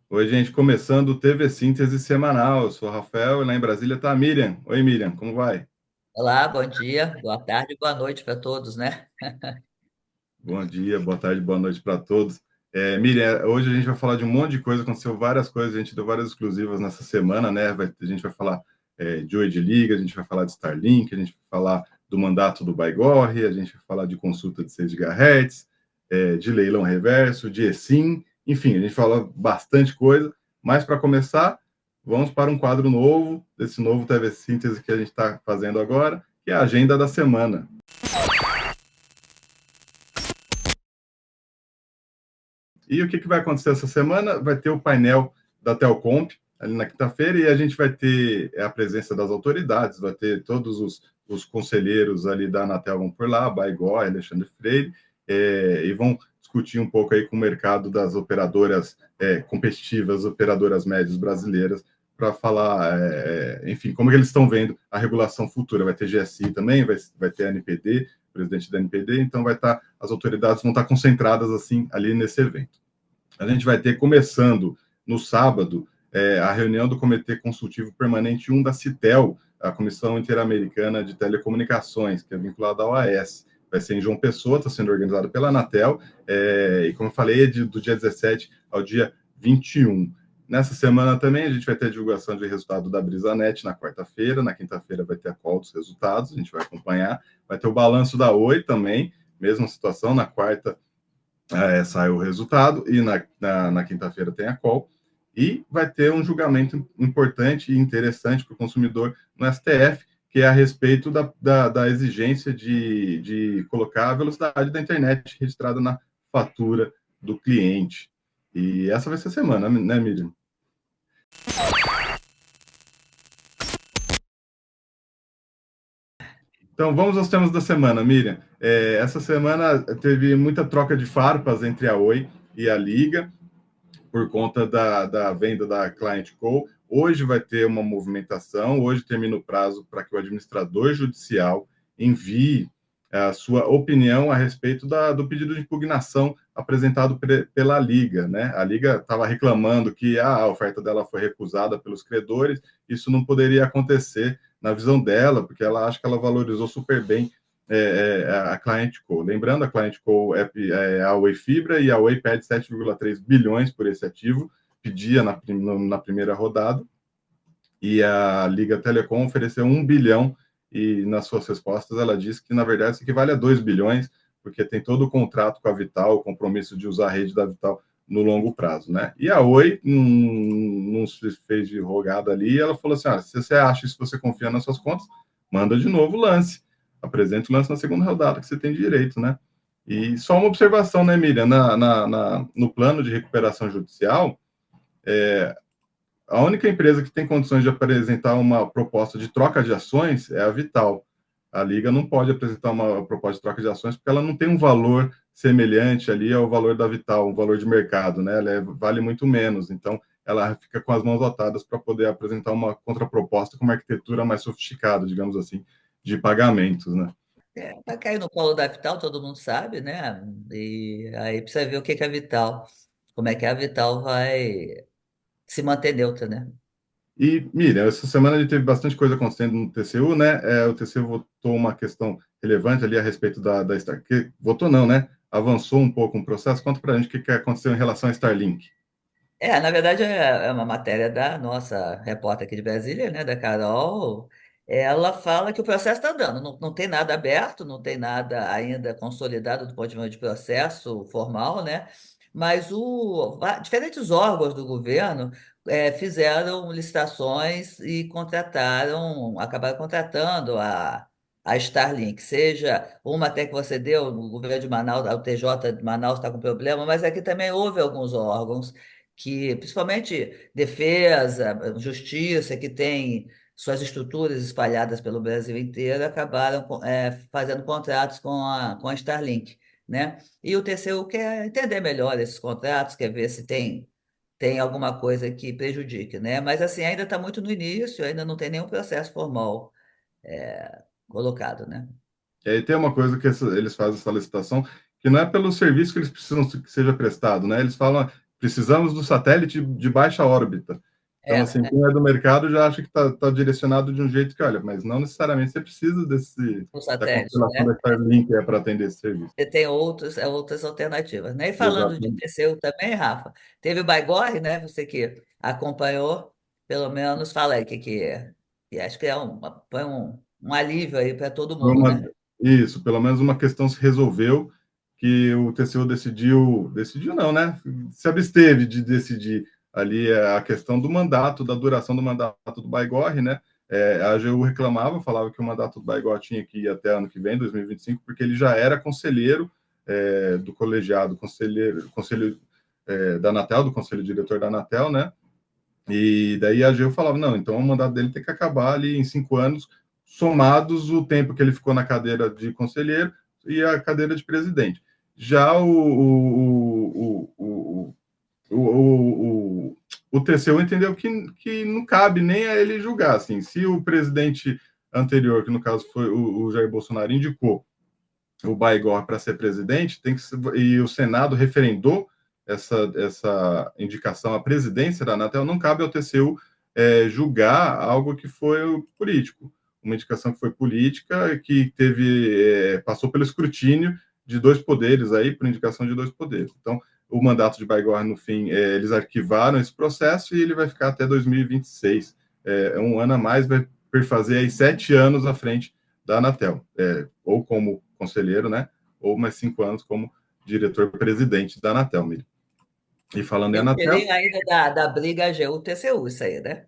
Oi, gente, começando o TV Síntese semanal. Eu sou o Rafael e lá em Brasília está a Miriam. Oi, Miriam, como vai? Olá, bom dia, boa tarde, boa noite para todos, né? Bom dia, boa tarde, boa noite para todos. Miriam, hoje a gente vai falar de um monte de coisa, aconteceu várias coisas, a gente deu várias exclusivas nessa semana, né? A gente vai falar de Oi de Liga, a gente vai falar de Starlink, a gente vai falar do mandato do Baigorre, a gente vai falar de consulta de 6 GHz, de leilão reverso, de eSIM, enfim, a gente fala bastante coisa, mas para começar, vamos para um quadro novo, desse novo TV Síntese que a gente está fazendo agora, que é a agenda da semana. E o que vai acontecer essa semana? Vai ter o painel da Telcomp ali na quinta-feira e a gente vai ter a presença das autoridades, vai ter todos os conselheiros ali da Anatel vão por lá, Baigó, Alexandre Freire, e vão discutir um pouco aí com o mercado das operadoras competitivas, operadoras médias brasileiras, para falar, enfim, como é que eles estão vendo a regulação futura. Vai ter GSI também, vai ter a NPD, presidente da NPD, então as autoridades vão estar concentradas assim ali nesse evento. A gente vai ter, começando no sábado, a reunião do Comitê Consultivo Permanente 1 da CITEL, a Comissão Interamericana de Telecomunicações, que é vinculada ao AES. Vai ser em João Pessoa, está sendo organizado pela Anatel, e como eu falei, do dia 17 ao dia 21. Nessa semana também a gente vai ter a divulgação de resultado da BrisaNet na quarta-feira, na quinta-feira vai ter a call dos resultados, a gente vai acompanhar, vai ter o balanço da Oi também, mesma situação, na quarta sai o resultado e na quinta-feira tem a call. E vai ter um julgamento importante e interessante para o consumidor no STF, que é a respeito da exigência de colocar a velocidade da internet registrada na fatura do cliente. E essa vai ser a semana, né, Miriam? Então, vamos aos temas da semana, Miriam. Essa semana teve muita troca de farpas entre a Oi e a Liga, por conta da venda da Client Co. Hoje vai ter uma movimentação, hoje termina o prazo para que o administrador judicial envie a sua opinião a respeito do pedido de impugnação apresentado pela Liga. Né? A Liga estava reclamando que a oferta dela foi recusada pelos credores, isso não poderia acontecer na visão dela, porque ela acha que ela valorizou super bem a Client Co. Lembrando, a Client Co é a Oi Fibra e a Oi pede 7,3 bilhões por esse ativo, pedia na primeira rodada, e a Liga Telecom ofereceu 1 bilhão, e nas suas respostas ela disse que, na verdade, isso equivale a 2 bilhões, porque tem todo o contrato com a Vital, o compromisso de usar a rede da Vital no longo prazo, né? E a Oi não se fez de rogada ali, e ela falou assim, se você acha isso, se você confia nas suas contas, manda de novo o lance, apresenta o lance na segunda rodada, que você tem direito, né? E só uma observação, né, Miriam, no plano de recuperação judicial, a única empresa que tem condições de apresentar uma proposta de troca de ações é a Vital. A Liga não pode apresentar uma proposta de troca de ações porque ela não tem um valor semelhante ali ao valor da Vital, um valor de mercado, né? Ela vale muito menos. Então, ela fica com as mãos atadas para poder apresentar uma contraproposta com uma arquitetura mais sofisticada, digamos assim, de pagamentos, né? Vai cair no colo da Vital, todo mundo sabe, né? E aí precisa ver o que que é a Vital, como é que a Vital vai se manter neutra, né? E, Miriam, essa semana a gente teve bastante coisa acontecendo no TCU, né? O TCU votou uma questão relevante ali a respeito da Starlink. Votou não, né? Avançou um pouco um processo. Conta para a gente o que aconteceu em relação à Starlink. Na verdade é uma matéria da nossa repórter aqui de Brasília, né, da Carol. Ela fala que o processo está andando, não tem nada aberto, não tem nada ainda consolidado do ponto de vista de processo formal, né? Mas diferentes órgãos do governo fizeram licitações e acabaram contratando a Starlink, seja uma até que você deu, no governo de Manaus, o TJ de Manaus está com problema, mas aqui também houve alguns órgãos que, principalmente defesa, justiça, que tem suas estruturas espalhadas pelo Brasil inteiro, acabaram fazendo contratos com a Starlink, né? E o TCU quer entender melhor esses contratos, quer ver se tem alguma coisa que prejudique, né? Mas assim, ainda está muito no início, ainda não tem nenhum processo formal colocado, né? E aí tem uma coisa que eles fazem essa licitação, que não é pelo serviço que eles precisam que seja prestado, né? Eles falam, precisamos do satélite de baixa órbita. Então, assim, É, quem é do mercado já acha que está direcionado de um jeito que, olha, mas não necessariamente você precisa o da satélite, constelação né? da Starlink para atender esse serviço. Você tem outras alternativas, né? E falando de Exatamente. TCU também, Rafa, teve o Baigorre, né? Você que acompanhou, pelo menos, fala aí que acho que foi um alívio aí para todo Foi mundo, né? isso, pelo menos uma questão se resolveu, que o TCU decidiu não, né? Se absteve de decidir ali a questão do mandato, da duração do mandato do Baigorre, né? A AGU reclamava, falava que o mandato do Baigorre tinha que ir até ano que vem, 2025, porque ele já era conselheiro do colegiado, conselho da Anatel, do conselho diretor da Anatel, né? E daí a AGU falava, não, então o mandato dele tem que acabar ali em 5 anos, somados o tempo que ele ficou na cadeira de conselheiro e a cadeira de presidente. Já o TCU entendeu que não cabe nem a ele julgar, assim, se o presidente anterior, que no caso foi o Jair Bolsonaro, indicou o Baigor para ser presidente, tem que e o Senado referendou essa indicação à presidência da Anatel, não cabe ao TCU julgar algo que foi político, uma indicação que foi política, que passou pelo escrutínio de dois poderes aí, por indicação de dois poderes. Então, o mandato de Baigor, no fim, eles arquivaram esse processo e ele vai ficar até 2026. Um ano a mais, vai perfazer aí 7 anos à frente da Anatel, ou como conselheiro, né? Ou mais 5 anos como diretor-presidente da Anatel, Miriam. E falando em Eu Anatel, tirei ainda da briga AGU-TCU, isso aí, né?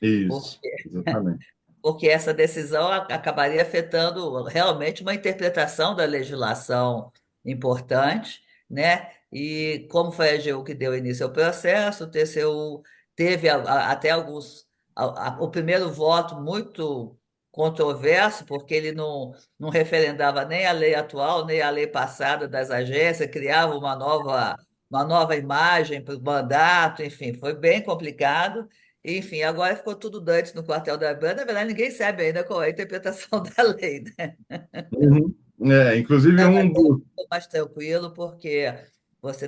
isso, exatamente. Porque essa decisão acabaria afetando realmente uma interpretação da legislação importante, né? E como foi a AGU que deu início ao processo, o TCU teve até o primeiro voto muito controverso, porque ele não referendava nem a lei atual, nem a lei passada das agências, criava uma nova imagem para o mandato, enfim, foi bem complicado. Enfim, agora ficou tudo Dante no quartel da banda. Na verdade, ninguém sabe ainda qual é a interpretação da lei, né? Uhum. Inclusive, Não, um até um dos. pouco mais tranquilo, porque você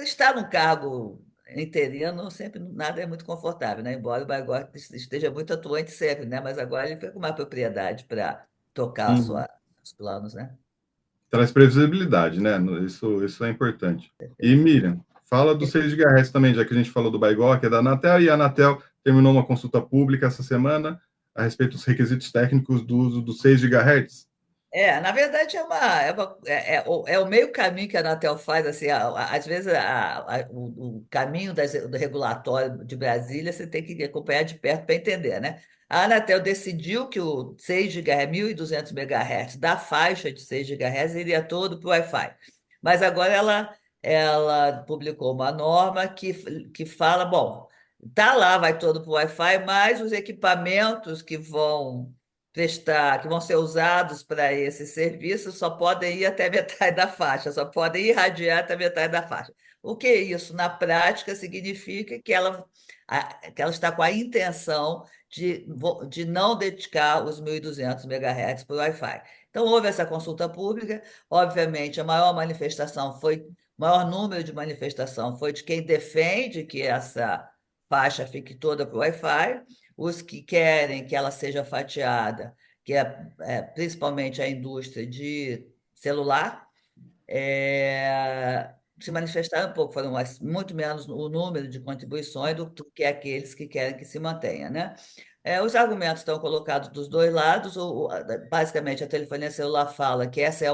estar num cargo interino sempre nada é muito confortável, né? Embora o Baigorre esteja muito atuante sempre, né? Mas agora ele fica com mais propriedade para tocar Uhum. os planos, né? Traz previsibilidade, né? Isso é importante. E Miriam, fala do 6 GHz também, já que a gente falou do Baigor, que é da Anatel, e a Anatel terminou uma consulta pública essa semana a respeito dos requisitos técnicos do uso do 6 GHz. Na verdade é o meio caminho que a Anatel faz, assim, às vezes o caminho do regulatório de Brasília você tem que acompanhar de perto para entender, né? A Anatel decidiu que o 6 GHz, 1.200 MHz da faixa de 6 GHz iria todo para o Wi-Fi. Mas agora ela publicou uma norma que fala, bom, tá lá, vai todo para o Wi-Fi, mas os equipamentos que vão ser usados para esse serviço só podem ir até metade da faixa, só podem irradiar até metade da faixa. O que isso, na prática, significa que ela está com a intenção de não dedicar os 1.200 MHz para o Wi-Fi. Então, houve essa consulta pública, obviamente, o maior número de manifestação foi de quem defende que essa faixa fique toda para o Wi-Fi, os que querem que ela seja fatiada, que é principalmente a indústria de celular, se manifestaram um pouco, foram muito menos o número de contribuições do que aqueles que querem que se mantenha, né? Os argumentos estão colocados dos dois lados. Basicamente, a telefonia celular fala que essa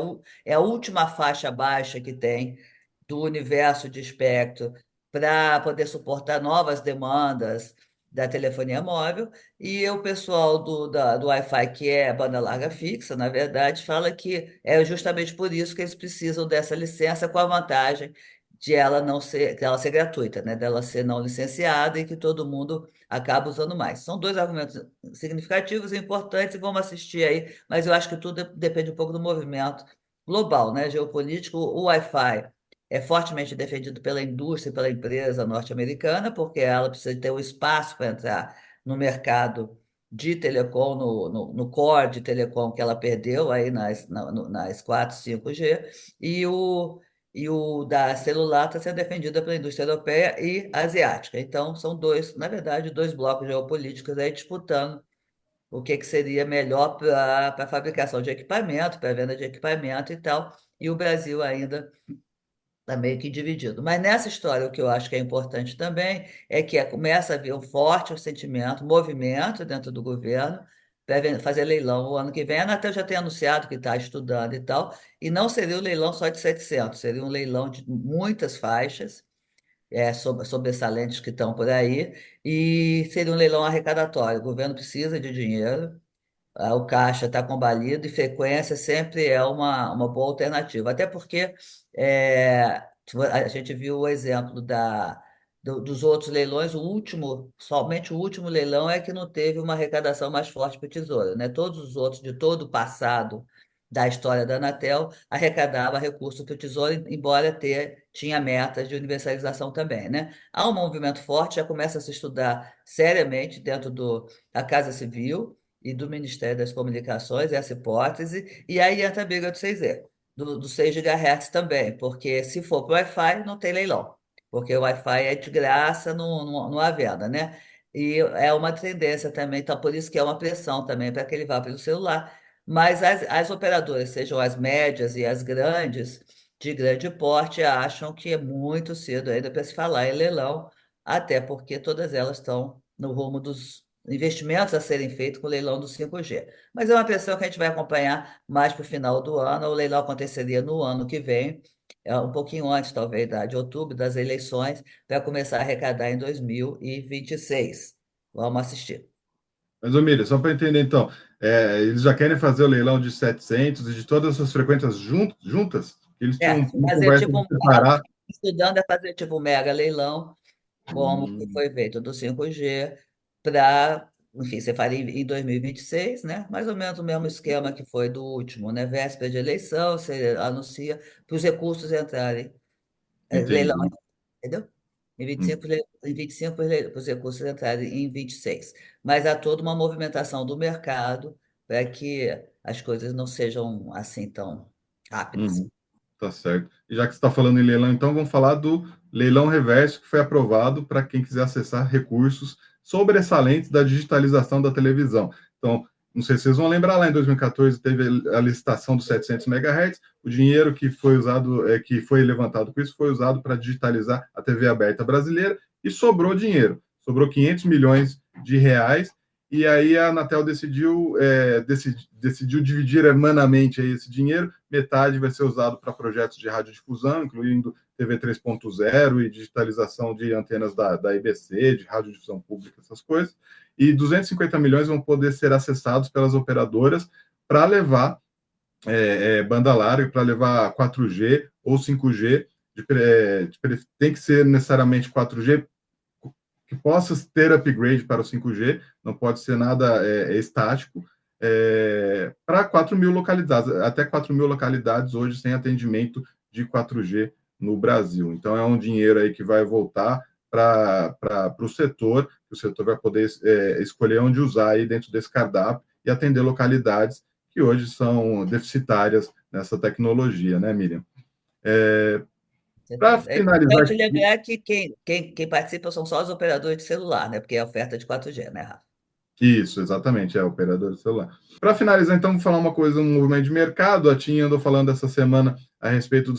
é a última faixa baixa que tem do universo de espectro para poder suportar novas demandas da telefonia móvel. E o pessoal do Wi-Fi, que é banda larga fixa, na verdade, fala que é justamente por isso que eles precisam dessa licença, com a vantagem de ela ser gratuita, né? Dela ser não licenciada e que todo mundo acaba usando mais. São dois argumentos significativos e importantes, e vamos assistir aí, mas eu acho que tudo depende um pouco do movimento global, né? Geopolítico. O Wi-Fi é fortemente defendido pela indústria e pela empresa norte-americana, porque ela precisa ter o espaço para entrar no mercado de telecom, no core de telecom que ela perdeu aí nas 4, 5G, e o da celular está sendo defendida pela indústria europeia e asiática. Então, são dois, na verdade, dois blocos geopolíticos aí disputando o que seria melhor para a fabricação de equipamento, para a venda de equipamento e tal. E o Brasil ainda está meio que dividido. Mas nessa história, o que eu acho que é importante também é que começa a haver um forte sentimento, movimento dentro do governo para fazer leilão o ano que vem. A Anatel já tem anunciado que está estudando e tal, e não seria um leilão só de 700, seria um leilão de muitas faixas, sobressalentes que estão por aí, e seria um leilão arrecadatório. O governo precisa de dinheiro, o caixa está combalido e frequência sempre é uma boa alternativa. Até porque a gente viu o exemplo dos outros leilões, somente o último leilão é que não teve uma arrecadação mais forte para o Tesouro, né? Todos os outros de todo o passado da história da Anatel arrecadava recurso para o Tesouro, embora tinha metas de universalização também, né? Há um movimento forte, já começa a se estudar seriamente dentro da Casa Civil e do Ministério das Comunicações, essa hipótese, e aí entra a briga do 6G, do 6 GHz também, porque se for para o Wi-Fi, não tem leilão, porque o Wi-Fi é de graça, não há venda, né? E é uma tendência também, então por isso que é uma pressão também para que ele vá pelo celular. Mas as operadoras, sejam as médias e as grandes, de grande porte, acham que é muito cedo ainda para se falar em leilão, até porque todas elas estão no rumo dos investimentos a serem feitos com o leilão do 5G. Mas é uma pressão que a gente vai acompanhar mais para o final do ano. O leilão aconteceria no ano que vem, um pouquinho antes, talvez, de outubro, das eleições, para começar a arrecadar em 2026. Vamos assistir. Mas, ô Miriam, só para entender, então, eles já querem fazer o leilão de 700 e de todas essas frequências juntas? Eles tinham uma Fazer conversa tipo de separar. estudando é fazer tipo um mega leilão, como que Hum, foi feito do 5G, para, enfim, você faria em 2026, né? Mais ou menos o mesmo esquema que foi do último, né? Véspera de eleição, você anuncia para os recursos entrarem, leilão, entendi. entendeu? Em Hum, 25, em 25 para os recursos entrarem em 26. Mas há toda uma movimentação do mercado para que as coisas não sejam assim tão rápidas. uhum. Tá certo. E já que você está falando em leilão, então vamos falar do leilão reverso que foi aprovado para quem quiser acessar recursos sobressalentes da digitalização da televisão. Então, não sei se vocês vão lembrar, lá em 2014 teve a licitação dos 700 MHz, o dinheiro que foi usado, que foi levantado com isso, foi usado para digitalizar a TV aberta brasileira e sobrou dinheiro, sobrou 500 milhões de reais, e aí a Anatel decidiu dividir hermanamente aí esse dinheiro. Metade vai ser usado para projetos de radiodifusão, incluindo TV 3.0 e digitalização de antenas da IBC, de radiodifusão pública, essas coisas. E 250 milhões vão poder ser acessados pelas operadoras para levar banda larga, para levar 4G ou 5G. Tem que ser necessariamente 4G que possa ter upgrade para o 5G, não pode ser nada estático, para 4 mil localidades, até 4 mil localidades hoje sem atendimento de 4G no Brasil. Então, é um dinheiro aí que vai voltar para o setor, que o setor vai poder escolher onde usar aí dentro desse cardápio e atender localidades que hoje são deficitárias nessa tecnologia, né, Miriam? Para Certeza. É finalizar importante aqui, lembrar que quem participa são só os operadores de celular, né? Porque é oferta de 4G, né, Rafa? isso, exatamente, operador de celular. Para finalizar, então, vou falar uma coisa, um movimento de mercado. A TIM andou falando essa semana a respeito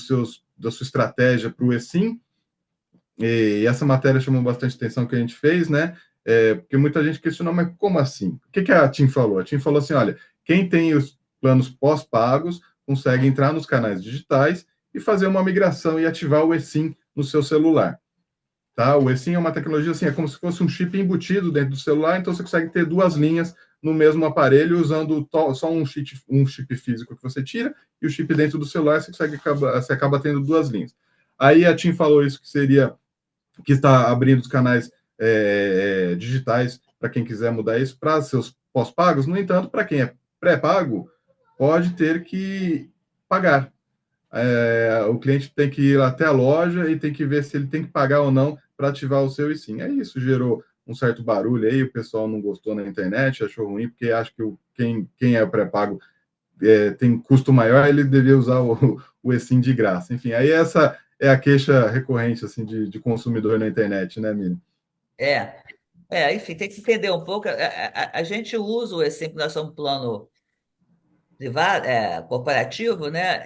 da sua estratégia para o eSIM, e essa matéria chamou bastante atenção que a gente fez, né? Porque muita gente questionou, mas como assim? O que a TIM falou? A TIM falou assim: olha, quem tem os planos pós-pagos consegue entrar nos canais digitais e fazer uma migração e ativar o eSIM no seu celular. Tá? O eSIM é uma tecnologia assim, é como se fosse um chip embutido dentro do celular, então você consegue ter duas linhas no mesmo aparelho usando só um chip físico que você tira e o chip dentro do celular você acaba tendo duas linhas. Aí a TIM falou isso que está abrindo os canais digitais para quem quiser mudar isso para seus pós-pagos. No entanto, para quem é pré-pago, pode ter que pagar. O cliente tem que ir até a loja e tem que ver se ele tem que pagar ou não para ativar o seu eSIM. Isso gerou um certo barulho aí, o pessoal não gostou na internet, achou ruim, porque acha que quem é pré-pago tem custo maior, ele deveria usar o eSIM de graça. Enfim, aí essa é a queixa recorrente assim, de consumidor na internet, né, Miriam? É, enfim, tem que entender um pouco. A gente usa o eSIM, nós somos um plano privado, corporativo, né?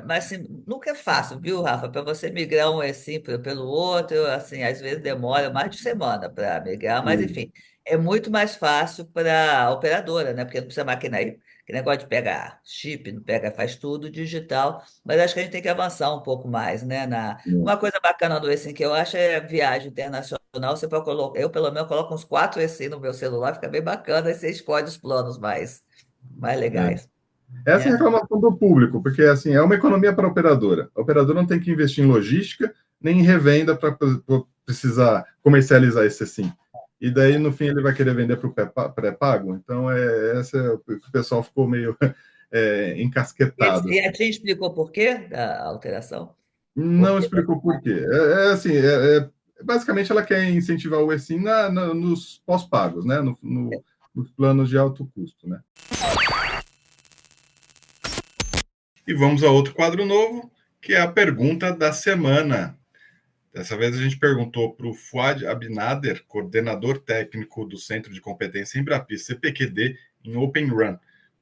Mas assim, nunca é fácil, viu, Rafa? Para você migrar um eSIM pelo outro, assim, às vezes demora mais de semana para migrar, mas Sim, enfim, é muito mais fácil para a operadora, né? Porque não precisa maquinar aí, que negócio de pegar chip, não pega, faz tudo digital, mas acho que a gente tem que avançar um pouco mais, né? sim. Uma coisa bacana do eSIM que eu acho é viagem internacional. Você pode colocar, eu pelo menos coloco uns 4 eSIM no meu celular, fica bem bacana, aí você escolhe os planos mais legais. Essa é a Né? reclamação do público, porque assim é uma economia para a operadora. A operadora não tem que investir em logística nem em revenda para precisar comercializar esse sim. E daí, no fim, ele vai querer vender para o pré-pago. Então, essa é o que o pessoal ficou meio encasquetado. E a Tim explicou por quê da alteração? Por Não quê? explicou por quê. Assim, basicamente ela quer incentivar o eSIM nos pós-pagos, né? Nos planos de alto custo, né? E vamos a outro quadro novo, que é a pergunta da semana. Dessa vez a gente perguntou para o Fuad Abinader, coordenador técnico do Centro de Competência Embrapi CPQD em Open Run.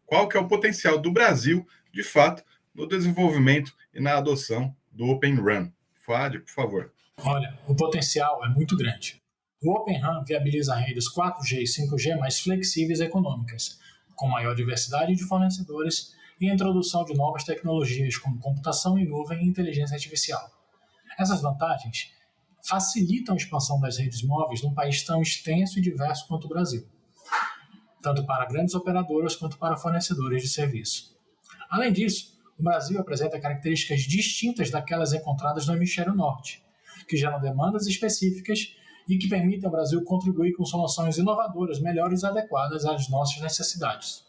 Qual que é o potencial do Brasil, de fato, no desenvolvimento e na adoção do Open Run? Fuad, por favor. Olha, o potencial é muito grande. O Open RAN viabiliza redes 4G e 5G mais flexíveis e econômicas, com maior diversidade de fornecedores e a introdução de novas tecnologias como computação em nuvem e inteligência artificial. Essas vantagens facilitam a expansão das redes móveis num país tão extenso e diverso quanto o Brasil, tanto para grandes operadoras quanto para fornecedores de serviço. Além disso, o Brasil apresenta características distintas daquelas encontradas no hemisfério norte, que geram demandas específicas e que permitem ao Brasil contribuir com soluções inovadoras melhores e adequadas às nossas necessidades.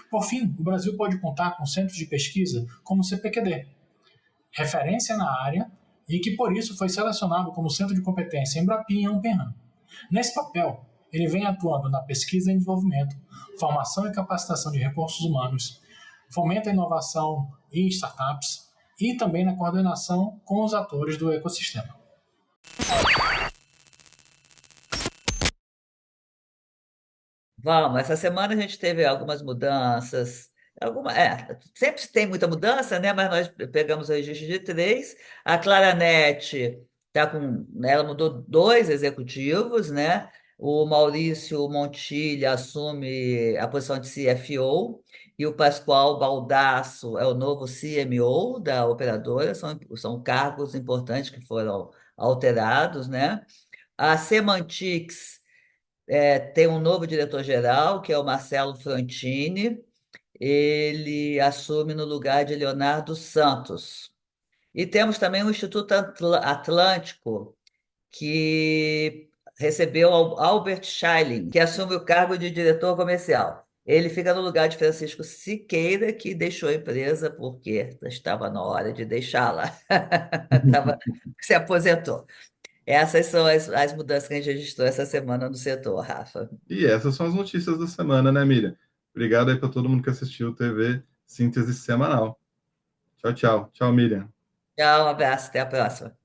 Por fim, o Brasil pode contar com centros de pesquisa como o CPQD, referência na área e que por isso foi selecionado como centro de competência Embrapi em Ampenham. Nesse papel, ele vem atuando na pesquisa e desenvolvimento, formação e capacitação de recursos humanos, fomenta a inovação e startups e também na coordenação com os atores do ecossistema. Vamos, essa semana a gente teve algumas mudanças. Sempre tem muita mudança, né? Mas nós pegamos o registro de três. A Claranet tá com, ela mudou 2 executivos, né? O Maurício Montilha assume a posição de CFO e o Pascoal Baldasso é o novo CMO da operadora. São cargos importantes que foram alterados, né? A Semantics tem um novo diretor-geral, que é o Marcelo Frontini. Ele assume no lugar de Leonardo Santos. E temos também o Instituto Atlântico, que recebeu Albert Scheiling, que assume o cargo de diretor comercial. Ele fica no lugar de Francisco Siqueira, que deixou a empresa porque estava na hora de deixá-la. Se aposentou. Essas são as mudanças que a gente registrou essa semana no setor, Rafa. E essas são as notícias da semana, né, Miriam? Obrigado aí para todo mundo que assistiu o TV Síntese Semanal. Tchau, tchau. Tchau, Miriam. Tchau, um abraço, até a próxima.